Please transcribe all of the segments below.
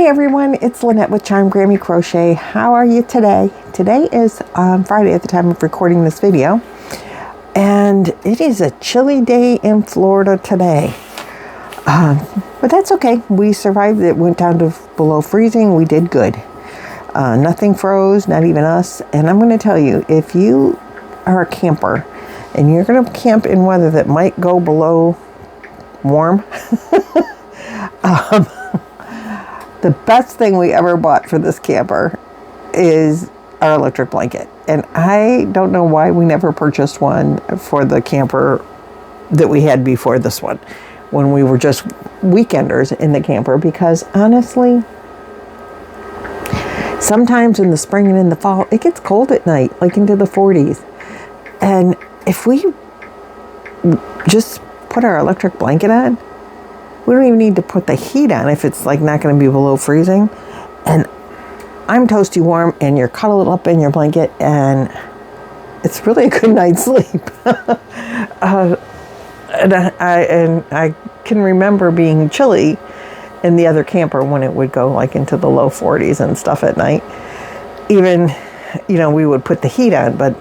Hey everyone, it's Lynette with Charmed Grammy Crochet. How are you today? Today is Friday at the time of recording this video, and it is a chilly day in Florida today. But that's okay. We survived. It went down to below freezing. We did good. Nothing froze, not even us. And I'm going to tell you, if you are a camper and you're going to camp in weather that might go below warm, the best thing we ever bought for this camper is our electric blanket. And I don't know why we never purchased one for the camper that we had before this one, when we were just weekenders in the camper, because honestly, sometimes in the spring and in the fall, it gets cold at night, like into the 40s. And if we just put our electric blanket on, we don't even need to put the heat on if it's like not going to be below freezing. And I'm toasty warm and you're cuddled up in your blanket and it's really a good night's sleep. And I can remember being chilly in the other camper when it would go like into the low 40s and stuff at night. Even, we would put the heat on, but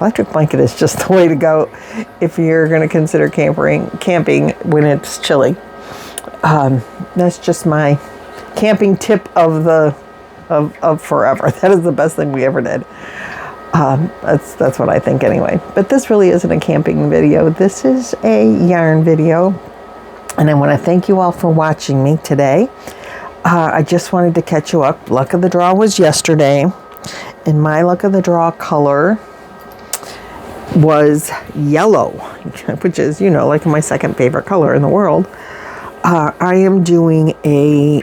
electric blanket is just the way to go if you're going to consider camping when it's chilly. That's just my camping tip of forever. That is the best thing we ever did. That's what I think anyway. But this really isn't a camping video. This is a yarn video. And I want to thank you all for watching me today. I just wanted to catch you up. Luck of the draw was yesterday. And my luck of the draw color was yellow, which is, like my second favorite color in the world. I am doing a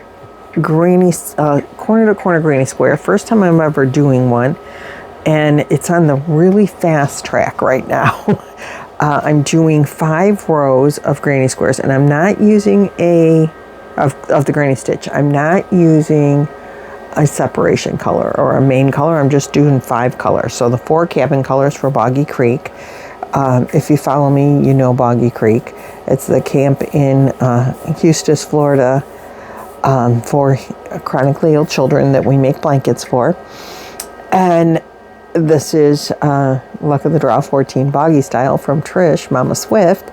granny, corner-to-corner granny square. First time I'm ever doing one. And it's on the really fast track right now. I'm doing 5 rows of granny squares. And I'm not using of the granny stitch. I'm not using a separation color or a main color. I'm just doing 5 colors. So the 4 cabin colors for Boggy Creek. If you follow me, you know Boggy Creek. It's the camp in Eustis, Florida, for chronically ill children that we make blankets for. And this is Luck of the Draw 14 Boggy Style from Trish, Mama Swift.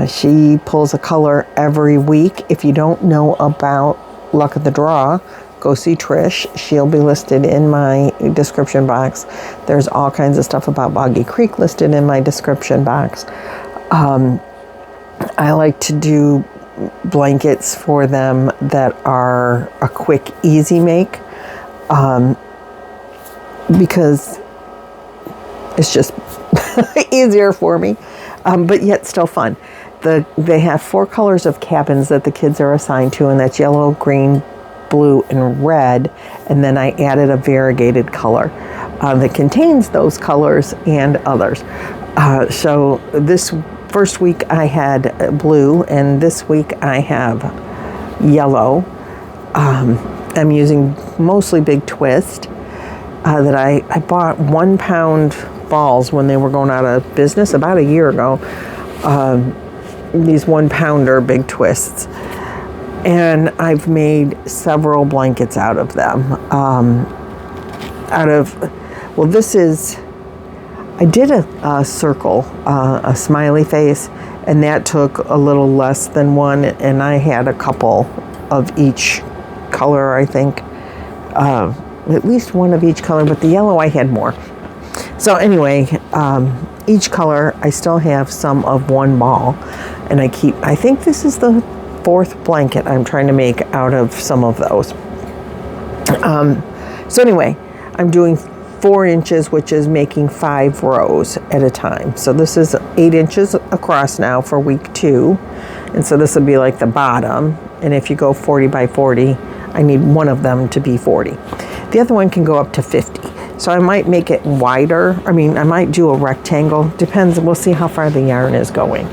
She pulls a color every week. If you don't know about Luck of the Draw, go see Trish. She'll be listed in my description box. There's all kinds of stuff about Boggy Creek listed in my description box. I like to do blankets for them that are a quick, easy make, because it's just easier for me, but yet still fun. They have 4 colors of cabins that the kids are assigned to, and that's yellow, green, blue, and red. And then I added a variegated color that contains those colors and others. So this first week I had blue, and this week I have yellow. I'm using mostly Big Twist that I bought 1 pound balls when they were going out of business about a year ago. These 1 pounder Big Twists. And I've made several blankets out of them. I did a circle, a smiley face, and that took a little less than 1, and I had a couple of each color, I think. At least 1 of each color, but the yellow I had more. So anyway, each color, I still have some of 1 ball, and I think this is the 4th blanket I'm trying to make out of some of those. So anyway, I'm doing 4 inches, which is making 5 rows at a time. So this is 8 inches across now for week 2. And so this would be like the bottom. And if you go 40 by 40, I need one of them to be 40. The other one can go up to 50. So I might make it wider. I might do a rectangle. Depends. We'll see how far the yarn is going.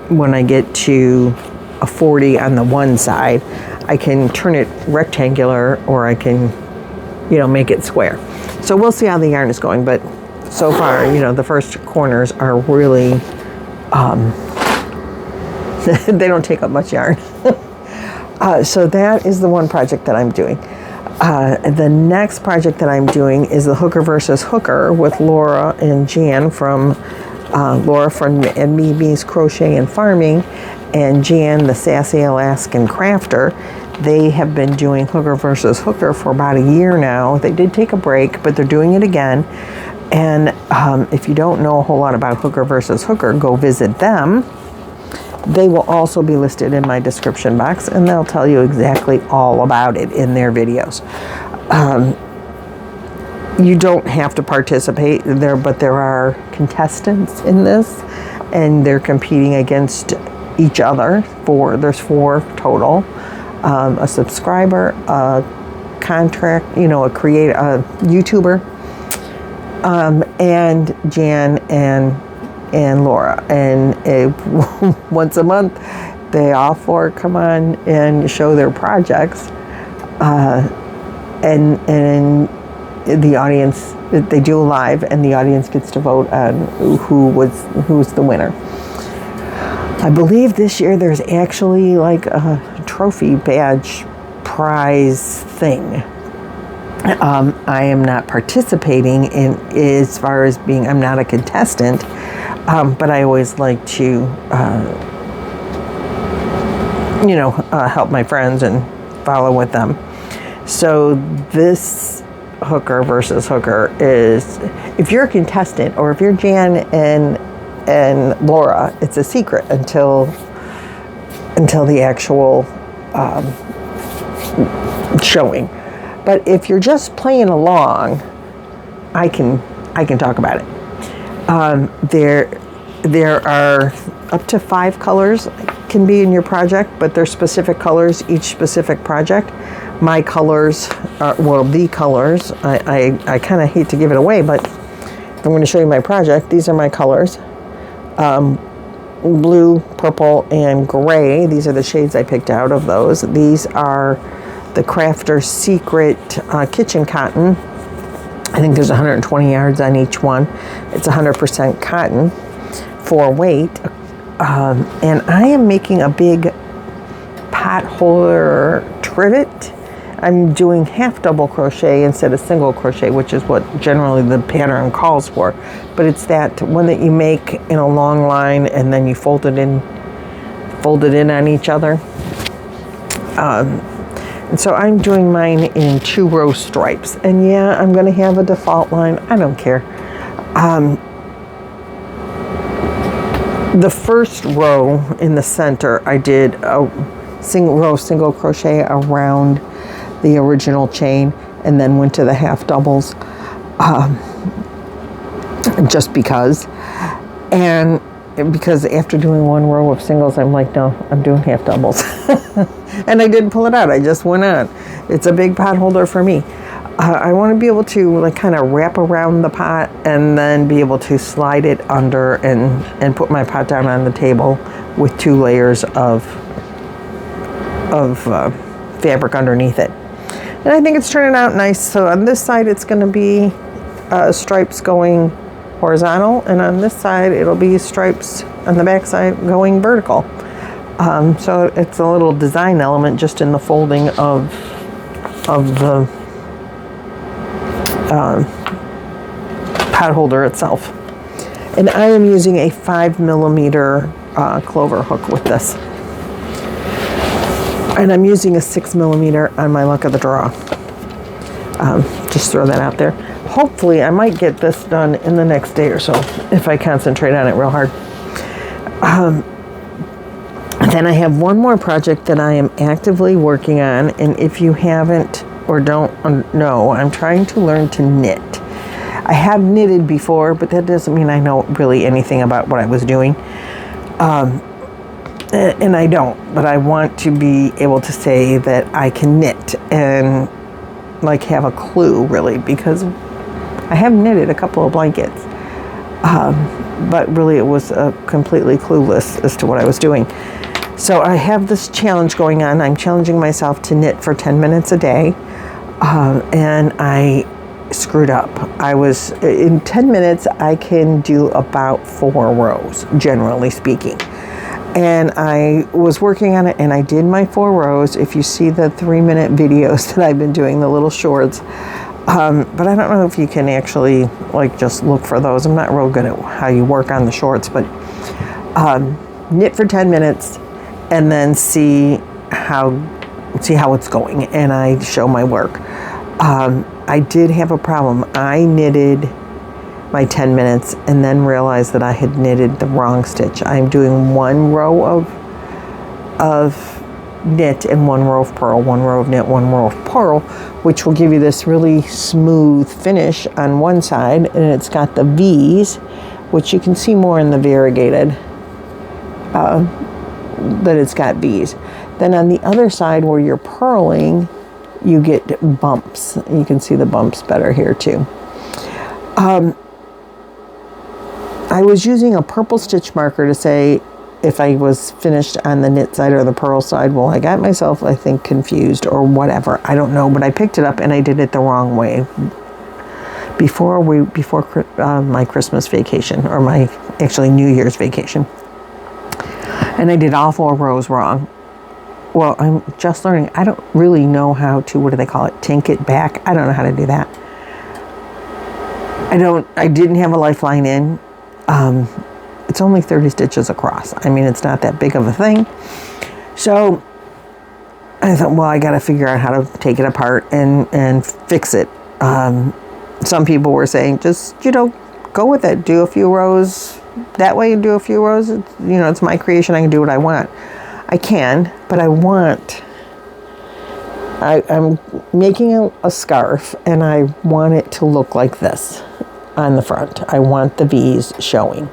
When I get to a 40 on the one side, I can turn it rectangular, or I can, make it square. So we'll see how the yarn is going. But so far, the first corners are really, they don't take up much yarn. So that is the one project that I'm doing. The next project that I'm doing is the Hooker versus Hooker with Laura and Jan from Laura from and Mimi's Crochet and Farming, and Jan, the Sassy Alaskan Crafter. They have been doing Hooker versus Hooker for about a year now. They did take a break, but they're doing it again. And if you don't know a whole lot about Hooker versus Hooker, go visit them. They will also be listed in my description box, and they'll tell you exactly all about it in their videos. You don't have to participate there, but there are contestants in this, and they're competing against each other. There's 4 total. A subscriber, a contract, a YouTuber, and Jan and Laura. And once a month, they all 4 come on and show their projects. And the audience, they do live, and the audience gets to vote on who's the winner. I believe this year there's actually like a trophy badge prize thing. I am not participating in as far as I'm not a contestant, but I always like to, help my friends and follow with them. So this Hooker versus Hooker is, if you're a contestant or if you're Jan and Laura, it's a secret until the actual showing. But if you're just playing along, I can talk about it. There are up to 5 colors can be in your project, but they're specific colors each specific project. My colors are, the colors, I kind of hate to give it away, but I'm going to show you my project. These are my colors. Blue, purple, and gray. These are the shades I picked out of those. These are the Crafter's Secret Kitchen Cotton. I think there's 120 yards on each one. It's 100% cotton for weight. And I am making a big pot holder trivet. I'm doing half double crochet instead of single crochet, which is what generally the pattern calls for. But it's that one that you make in a long line and then you fold it in on each other. And so I'm doing mine in 2-row stripes. And yeah, I'm going to have a default line. I don't care. The first row in the center, I did a single crochet around the original chain and then went to the half doubles just because. And because after doing 1 row of singles, I'm like, no, I'm doing half doubles. And I didn't pull it out. I just went on. It's a big pot holder for me. I want to be able to kind of wrap around the pot and then be able to slide it under and put my pot down on the table with 2 layers of fabric underneath it. And I think it's turning out nice. So on this side, it's going to be stripes going horizontal, and on this side, it'll be stripes on the back side going vertical. So it's a little design element just in the folding of the pot holder itself. And I am using a 5mm clover hook with this. And I'm using a 6mm on my luck of the draw. Just throw that out there. Hopefully I might get this done in the next day or so if I concentrate on it real hard. Then I have one more project that I am actively working on, and if you haven't or don't know, I'm trying to learn to knit. I have knitted before, but that doesn't mean I know really anything about what I was doing. And I don't, but I want to be able to say that I can knit and have a clue really, because I have knitted a couple of blankets, but really it was completely clueless as to what I was doing. So I have this challenge going on. I'm challenging myself to knit for 10 minutes a day, and I screwed up. In 10 minutes, I can do about 4 rows, generally speaking. And I was working on it, and I did my 4 rows. If you see the 3-minute videos that I've been doing, the little shorts, but I don't know if you can actually like just look for those. I'm not real good at how you work on the shorts, but knit for 10 minutes and then see how it's going, and I show my work. I did have a problem. I knitted my 10 minutes and then realized that I had knitted the wrong stitch. I'm doing 1 row of knit and 1 row of purl, 1 row of knit, 1 row of purl, which will give you this really smooth finish on one side, and it's got the V's, which you can see more in the variegated, that it's got V's. Then on the other side where you're purling, you get bumps. You can see the bumps better here too. I was using a purple stitch marker to say if I was finished on the knit side or the purl side. Well, I got myself, I think, confused or whatever. I don't know, but I picked it up and I did it the wrong way before my Christmas vacation, or my actually New Year's vacation. And I did all 4 rows wrong. Well, I'm just learning. I don't really know how to, what do they call it? Tink it back. I don't know how to do that. I didn't have a lifeline in. It's only 30 stitches across. I mean, it's not that big of a thing. So I thought, well, I got to figure out how to take it apart and fix it. Some people were saying, just, go with it. Do a few rows that way, do a few rows. It's my creation. I can do what I want. I can, but I'm making a scarf, and I want it to look like this on the front. I want the V's showing.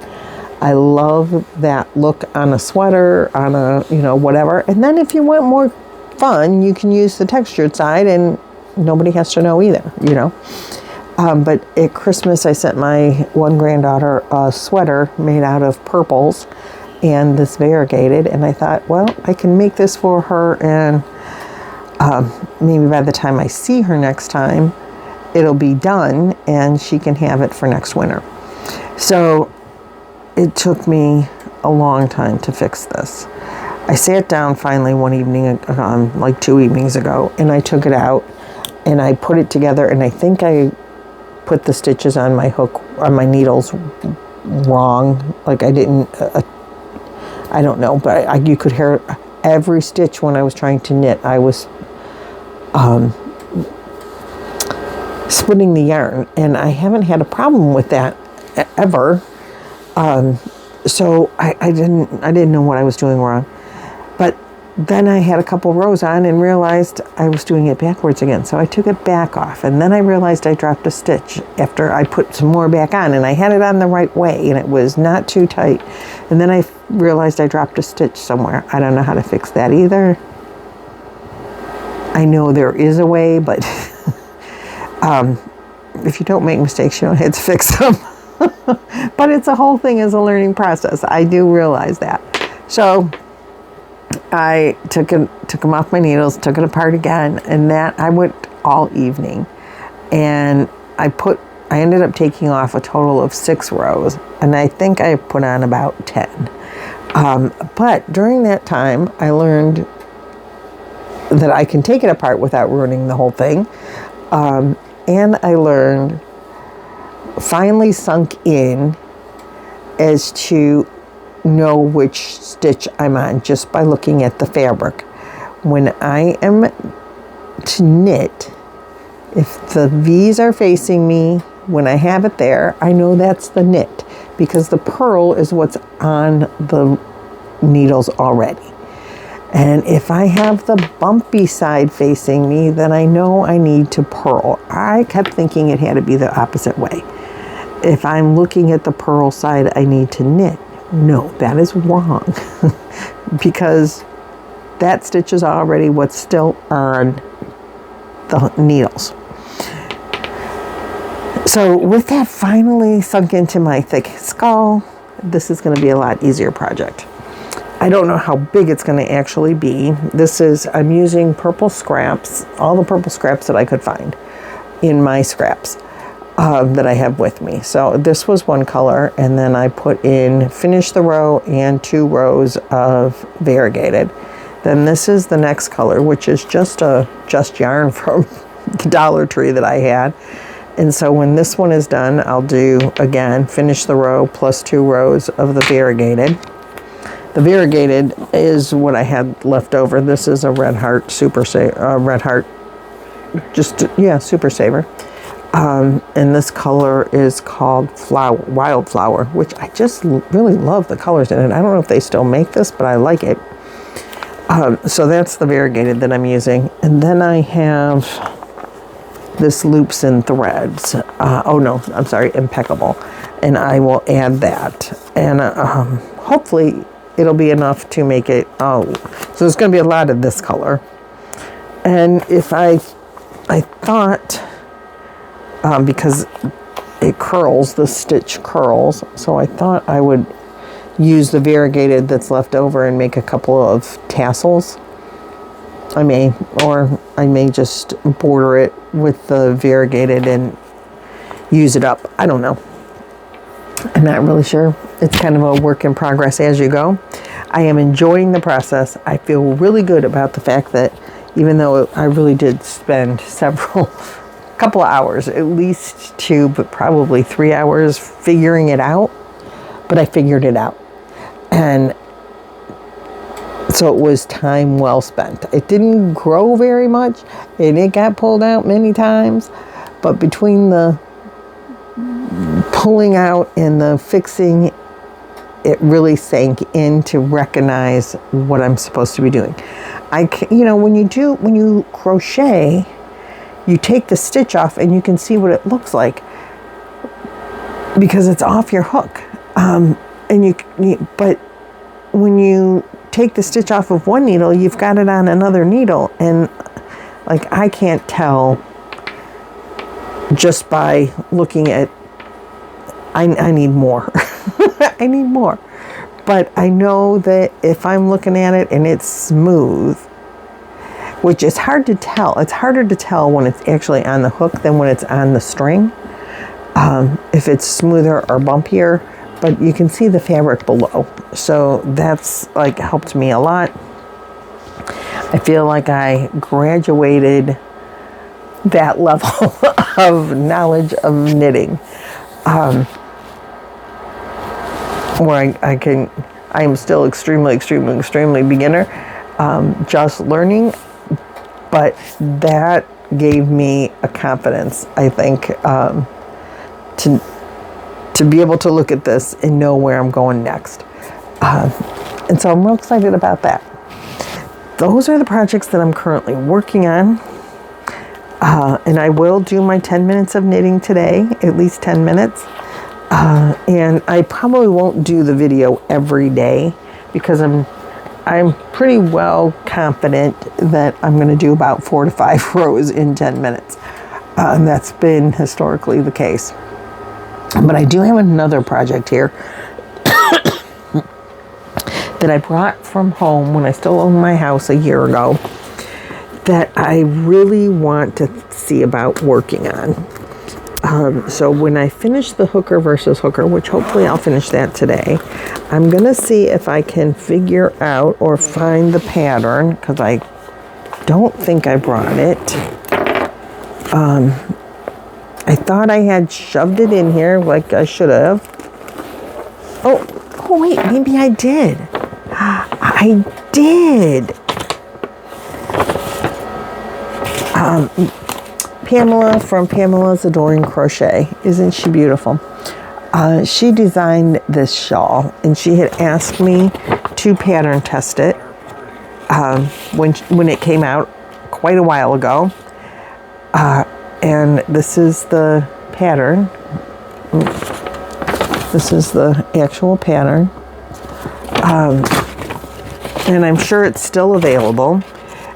I love that look on a sweater, on a, whatever. And then if you want more fun, you can use the textured side, and nobody has to know either, But at Christmas, I sent my one granddaughter a sweater made out of purples and this variegated, and I thought, well, I can make this for her, and maybe by the time I see her next time, it'll be done and she can have it for next winter. So it took me a long time to fix this. I sat down finally one evening, like 2 evenings ago, and I took it out and I put it together, and I think I put the stitches on my hook, on my needles wrong. Like I didn't, I don't know, but you could hear every stitch when I was trying to knit. I was splitting the yarn, and I haven't had a problem with that ever. So I didn't know what I was doing wrong. But then I had a couple rows on and realized I was doing it backwards again. So I took it back off, and then I realized I dropped a stitch after I put some more back on, and I had it on the right way, and it was not too tight. And then I realized I dropped a stitch somewhere. I don't know how to fix that either. I know there is a way, but if you don't make mistakes, you don't have to fix them. But it's a whole thing as a learning process. I do realize that. So I took them off my needles, took it apart again, and that I went all evening. And I ended up taking off a total of 6 rows, and I think I put on about 10. But during that time, I learned that I can take it apart without ruining the whole thing. And I learned, finally sunk in, as to know which stitch I'm on just by looking at the fabric. When I am to knit, if the V's are facing me, when I have it there, I know that's the knit, because the purl is what's on the needles already. And if I have the bumpy side facing me, then I know I need to purl. I kept thinking it had to be the opposite way. If I'm looking at the purl side, I need to knit. No, that is wrong. Because that stitch is already what's still on the needles. So with that finally sunk into my thick skull, this is going to be a lot easier project. I don't know how big it's going to actually be. I'm using purple scraps, all the purple scraps that I could find in my scraps. that I have with me. So this was one color, and then I finished the row and 2 rows of variegated. Then this is the next color, which is just yarn from the Dollar Tree that I had. And so when this one is done, I'll do, again, finish the row plus 2 rows of the variegated. The variegated is what I had left over. This is a Red Heart Super Saver, Super Saver. And this color is called Wildflower, which I just really love the colors in it. I don't know if they still make this, but I like it. So that's the variegated that I'm using. And then I have this Loops and Threads. Impeccable. And I will add that. And hopefully it'll be enough to make it, so there's going to be a lot of this color. And if I thought, because it curls, the stitch curls, so I thought I would use the variegated that's left over and make a couple of tassels. I may just border it with the variegated and use it up. I don't know. I'm not really sure. It's kind of a work in progress as you go. I am enjoying the process. I feel really good about the fact that even though I really did spend couple of hours, at least 2, but probably 3 hours figuring it out, but I figured it out. And so it was time well spent. It didn't grow very much, and it got pulled out many times, but between the pulling out and the fixing, it really sank in to recognize what I'm supposed to be doing. When you crochet, you take the stitch off and you can see what it looks like because it's off your hook. But when you take the stitch off of one needle, you've got it on another needle, and like I can't tell just by looking at. I need more. I need more. But I know that if I'm looking at it and it's smooth, which is hard to tell. It's harder to tell when it's actually on the hook than when it's on the string. If it's smoother or bumpier, but you can see the fabric below. So that's like helped me a lot. I feel like I graduated that level of knowledge of knitting. Where I am still extremely beginner, just learning, but that gave me a confidence, I think, to be able to look at this and know where I'm going next. And so I'm real excited about that. Those are the projects that I'm currently working on. And I will do my 10 minutes of knitting today, at least 10 minutes. And I probably won't do the video every day because I'm pretty well confident that I'm going to do about 4 to 5 rows in 10 minutes. And that's been historically the case. But I do have another project here that I brought from home when I still owned my house a year ago that I really want to see about working on. So when I finish the hooker versus hooker, which hopefully I'll finish that today, I'm going to see if I can figure out or find the pattern, because I don't think I brought it. I thought I had shoved it in here like I should have. Oh wait, maybe I did. I did. Pamela from Pamela's Adoring Crochet. Isn't she beautiful? She designed this shawl, and she had asked me to pattern test it when it came out quite a while ago. And this is the pattern. This is the actual pattern. And I'm sure it's still available.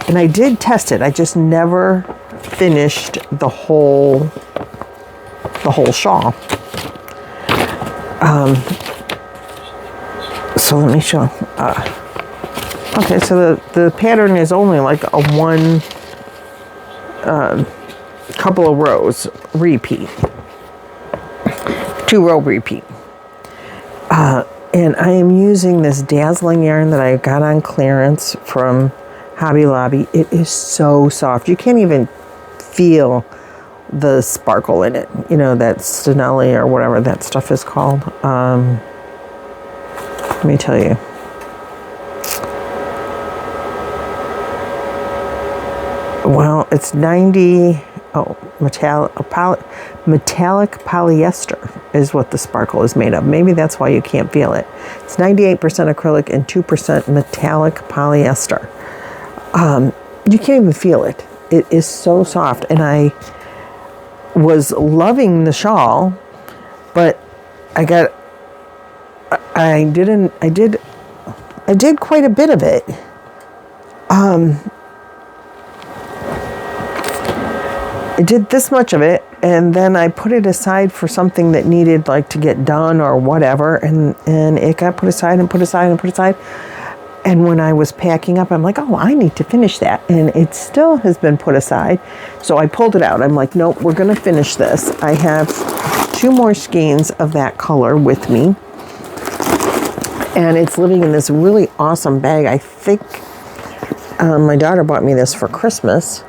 And I did test it. I just never finished the whole shawl. So let me show. Okay, so the pattern is only like a one couple of rows repeat. 2-row repeat. And I am using this dazzling yarn that I got on clearance from Hobby Lobby. It is so soft. You can't even feel the sparkle in it. You know, that Stenelli or whatever that stuff is called. Let me tell you. Well, it's 90... Oh, metallic polyester is what the sparkle is made of. Maybe that's why you can't feel it. It's 98% acrylic and 2% metallic polyester. You can't even feel it. It is so soft. And I was loving the shawl, but I did quite a bit of it. I did this much of it, and then I put it aside for something that needed like to get done or whatever, and it got put aside and put aside and put aside. And when I was packing up, I'm like, oh, I need to finish that. And it still has been put aside. So I pulled it out. I'm like, nope, we're going to finish this. I have 2 more skeins of that color with me. And it's living in this really awesome bag. I think my daughter bought me this for Christmas.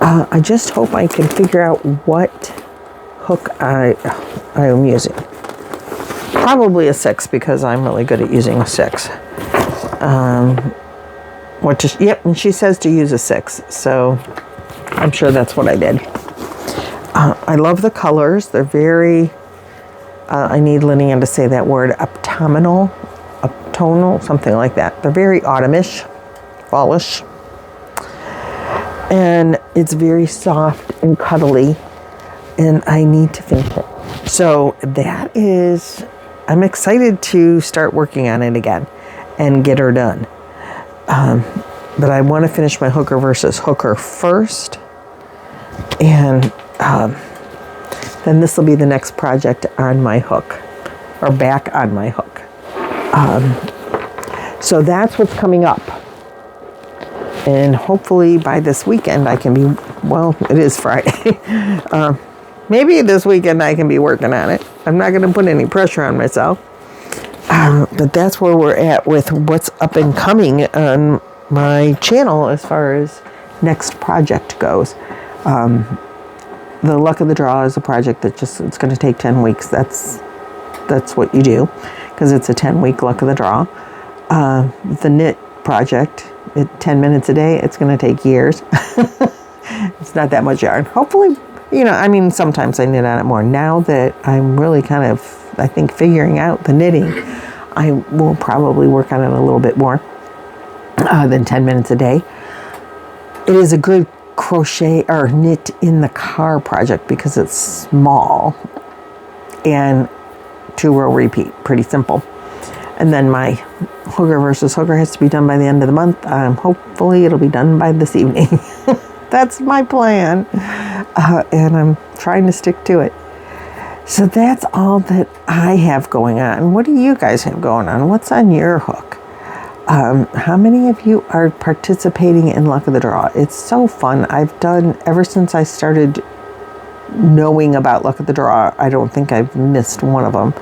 I just hope I can figure out what hook I am using. Probably a 6 because I'm really good at using a 6. Yep, and she says to use a 6, so I'm sure that's what I did. I love the colors. They're very, I need Lynanne to say that word, uptonal, something like that. They're very autumnish, fallish. And it's very soft and cuddly, and I need to finish it. So that is, I'm excited to start working on it again and get her done. But I want to finish my hooker versus hooker first, and then this will be the next project on my hook, or back on my hook. So that's what's coming up. And hopefully by this weekend I can be, well, it is Friday. Maybe this weekend I can be working on it. I'm not going to put any pressure on myself. But that's where we're at with what's up and coming on my channel as far as next project goes. The Luck of the Draw is a project that it's going to take 10 weeks. That's what you do, because it's a 10-week Luck of the Draw. The knit project, 10 minutes a day, it's going to take years. It's not that much yarn. Hopefully, sometimes I knit on it more. Now that I'm really kind of, I think, figuring out the knitting, I will probably work on it a little bit more than 10 minutes a day. It is a good crochet or knit in the car project because it's small and 2-row repeat, pretty simple. And then my hooker versus hooker has to be done by the end of the month. Hopefully it'll be done by this evening. That's my plan. And I'm trying to stick to it. So that's all that I have going on. What do you guys have going on? What's on your hook? How many of you are participating in Luck of the Draw? It's so fun. I've done, ever since I started knowing about Luck of the Draw, I don't think I've missed one of them.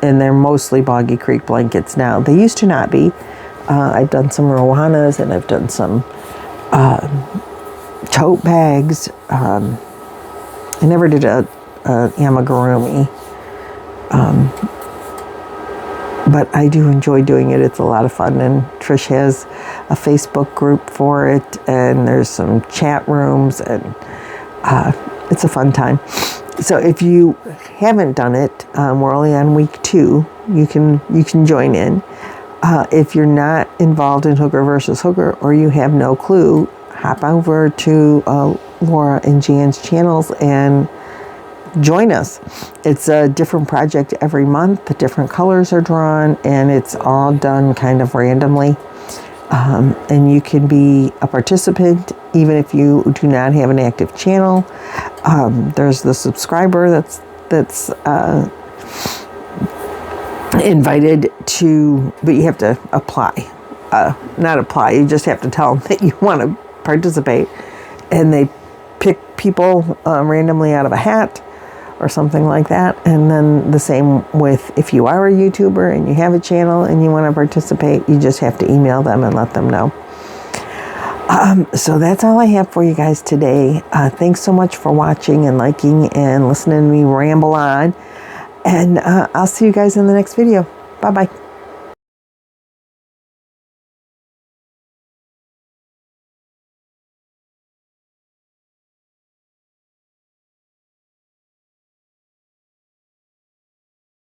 And they're mostly Boggy Creek blankets now. They used to not be. I've done some Rowanas, and I've done some tote bags. I never did a amigurumi. But I do enjoy doing it. It's a lot of fun. And Trish has a Facebook group for it, and there's some chat rooms, and it's a fun time. So if you haven't done it, we're only on week 2. You can join in. If you're not involved in hooker versus hooker, or you have no clue, hop over to Laura and Jan's channels and join us. It's a different project every month. The different colors are drawn, and it's all done kind of randomly. And you can be a participant even if you do not have an active channel. There's the subscriber that's invited to, but you have to apply. Not apply, you just have to tell them that you want to participate, and they pick people randomly out of a hat, or something like that. And then the same with if you are a YouTuber and you have a channel and you want to participate, you just have to email them and let them know. So that's all I have for you guys today. Thanks so much for watching and liking and listening to me ramble on. And I'll see you guys in the next video. Bye-bye.